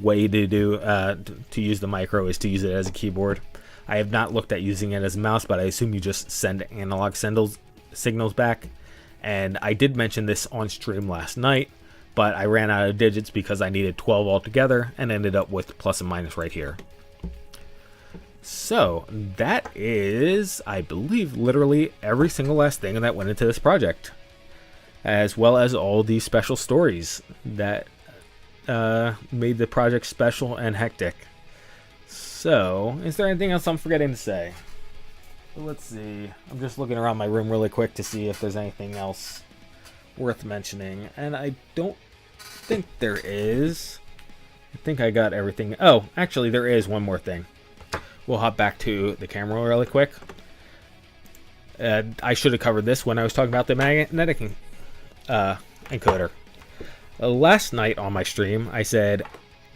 way to do to use the micro, is to use it as a keyboard. I have not looked at using it as a mouse, but I assume you just send analog signals back. And I did mention this on stream last night, but I ran out of digits because I needed 12 altogether and ended up with plus and minus right here. So that is, I believe, literally every single last thing that went into this project, as well as all these special stories that made the project special and hectic. So, is there anything else I'm forgetting to say? Let's see. I'm just looking around my room really quick to see if there's anything else worth mentioning, and I don't think there is. I think I got everything. Oh, actually, there is one more thing. We'll hop back to the camera really quick. I should have covered this when I was talking about the magnetic encoder. Last night on my stream, I said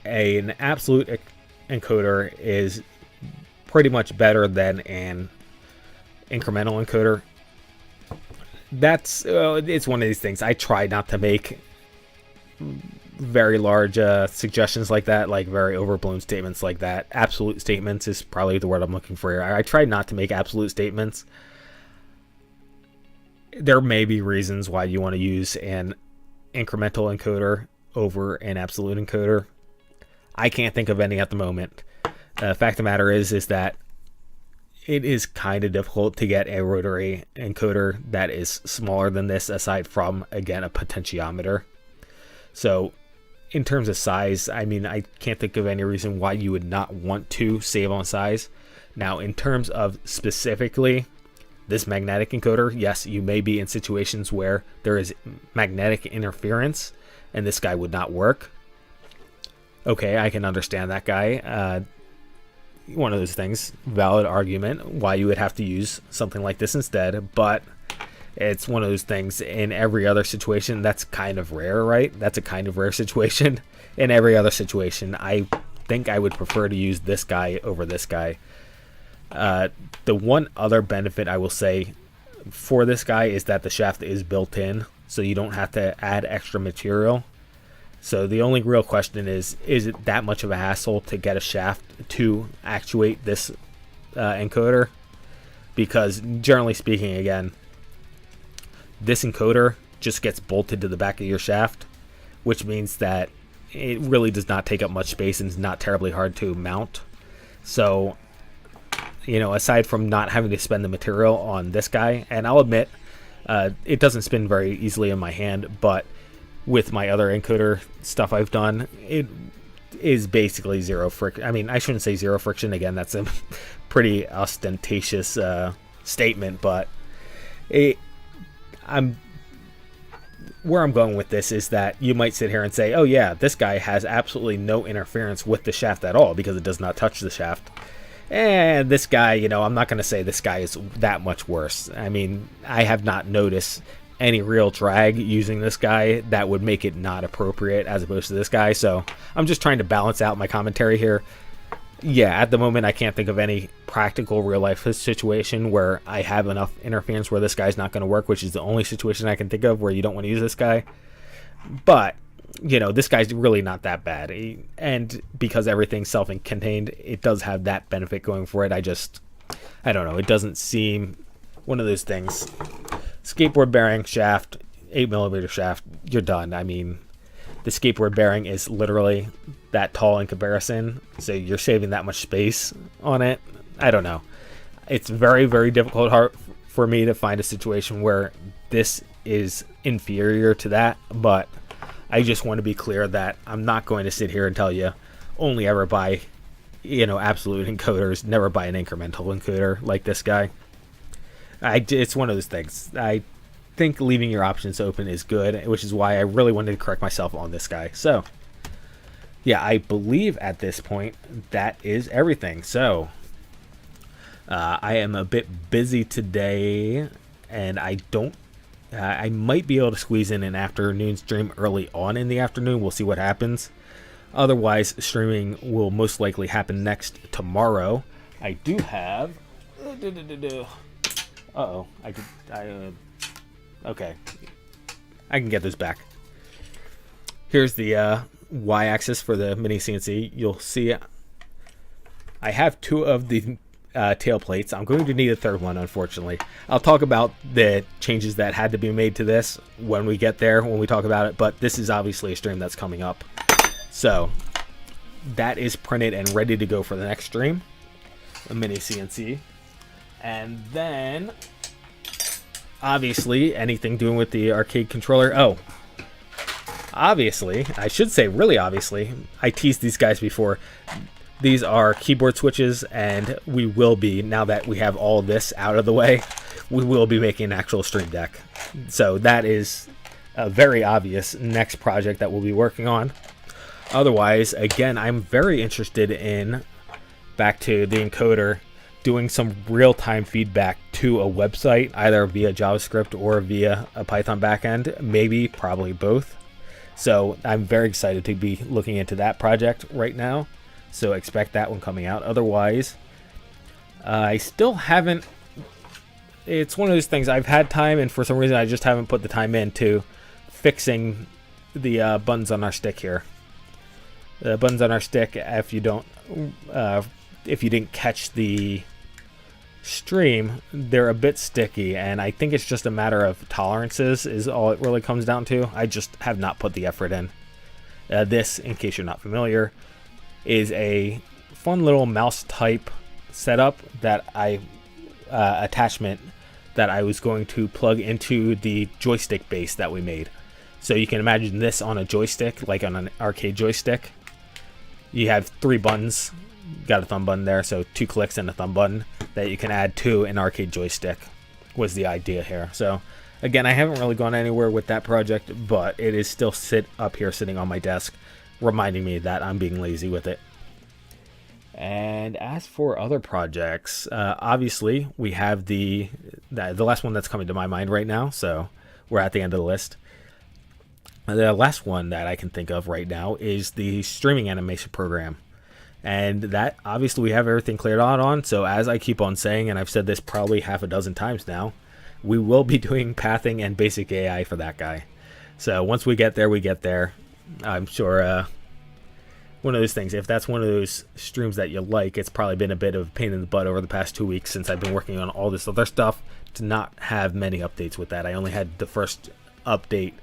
an absolute encoder is pretty much better than an incremental encoder. That's it's one of these things. I try not to make very large suggestions like that, like very overblown statements like that. Absolute statements is probably the word I'm looking for here. I try not to make absolute statements. There may be reasons why you want to use an incremental encoder over an absolute encoder. I can't think of any at the moment. Fact of the matter is that it is kind of difficult to get a rotary encoder that is smaller than this, aside from, again, a potentiometer. So in terms of size, I mean, I can't think of any reason why you would not want to save on size. Now, in terms of specifically this magnetic encoder, yes, you may be in situations where there is magnetic interference and this guy would not work. Okay, I can understand that guy. One of those things, valid argument why you would have to use something like this instead, but it's one of those things in every other situation that's kind of rare, right? That's a kind of rare situation. In every other situation, I think I would prefer to use this guy over this guy. The one other benefit I will say for this guy is that the shaft is built in, so you don't have to add extra material. So the only real question is it that much of a hassle to get a shaft to actuate this encoder? Because generally speaking, again, this encoder just gets bolted to the back of your shaft, which means that it really does not take up much space and is not terribly hard to mount. So, you know, aside from not having to spend the material on this guy, and I'll admit, it doesn't spin very easily in my hand, but with my other encoder stuff I've done, it is basically zero friction. I mean, I shouldn't say zero friction. Again, that's a pretty ostentatious statement, but where I'm going with this is that you might sit here and say, oh yeah, this guy has absolutely no interference with the shaft at all because it does not touch the shaft. And this guy, I'm not going to say this guy is that much worse. I mean, I have not noticed any real drag using this guy that would make it not appropriate as opposed to this guy. So I'm just trying to balance out my commentary here. Yeah, at the moment I can't think of any practical real life situation where I have enough interference where this guy's not going to work, which is the only situation I can think of where you don't want to use this guy. But this guy's really not that bad. And because everything's self-contained, it does have that benefit going for it. I don't know. It doesn't seem one of those things. Skateboard bearing shaft, 8mm shaft, you're done. I mean, the skateboard bearing is literally that tall in comparison, so you're saving that much space on it. I don't know. It's very, very difficult for me to find a situation where this is inferior to that, but I just want to be clear that I'm not going to sit here and tell you only ever buy, absolute encoders, never buy an incremental encoder like this guy. It's one of those things. I think leaving your options open is good, which is why I really wanted to correct myself on this guy. So, yeah, I believe at this point that is everything. So, I am a bit busy today, and I might be able to squeeze in an afternoon stream early on in the afternoon. We'll see what happens. Otherwise, streaming will most likely happen next tomorrow. I do have... okay. I can get this back. Here's the y-axis for the mini CNC. You'll see I have 2 of the tail plates. I'm going to need a 3rd one, unfortunately. I'll talk about the changes that had to be made to this when we get there, when we talk about it, but this is obviously a stream that's coming up. So that is printed and ready to go for the next stream, a mini CNC. And then obviously anything doing with the arcade controller. Obviously, I should say really obviously, I teased these guys before. These are keyboard switches, and we will be, now that we have all this out of the way, we will be making an actual stream deck. So that is a very obvious next project that we'll be working on. Otherwise, again, I'm very interested in, back to the encoder, doing some real-time feedback to a website, either via JavaScript or via a Python backend, maybe, probably both. So I'm very excited to be looking into that project right now. So expect that one coming out. Otherwise, I still haven't... It's one of those things, I've had time, and for some reason I just haven't put the time into fixing the buttons on our stick here. The buttons on our stick, if you didn't catch the stream, they're a bit sticky, and I think it's just a matter of tolerances is all it really comes down to. I just have not put the effort in. This, in case you're not familiar, is a fun little mouse type setup that attachment that I was going to plug into the joystick base that we made. So you can imagine this on a joystick, like on an arcade joystick. You have 3 buttons, got a thumb button there, so 2 clicks and a thumb button that you can add to an arcade joystick was the idea here. So again, I haven't really gone anywhere with that project, but it is still up here sitting on my desk, reminding me that I'm being lazy with it. And as for other projects, obviously we have the last one that's coming to my mind right now, so we're at the end of the list. The last one that I can think of right now is the streaming animation program. And that, obviously, we have everything cleared out on, so as I keep on saying, and I've said this probably half a dozen times now, we will be doing pathing and basic AI for that guy. So once we get there, we get there. I'm sure one of those things, if that's one of those streams that you like, it's probably been a bit of a pain in the butt over the past 2 weeks since I've been working on all this other stuff to not have many updates with that. I only had the first update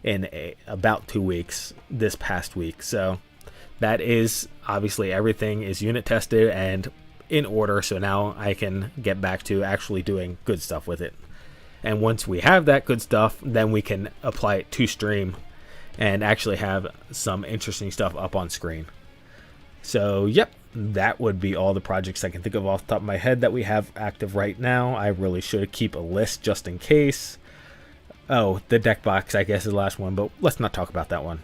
in about 2 weeks this past week. So that is, obviously, everything is unit tested and in order, so now I can get back to actually doing good stuff with it. And once we have that good stuff, then we can apply it to stream and actually have some interesting stuff up on screen. So, yep, that would be all the projects I can think of off the top of my head that we have active right now. I really should keep a list just in case. Oh, the deck box, I guess, is the last one, but let's not talk about that one.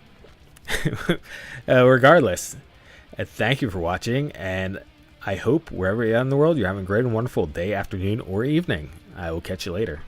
Regardless, thank you for watching, and I hope wherever you're at in the world, you're having a great and wonderful day, afternoon, or evening. I will catch you later.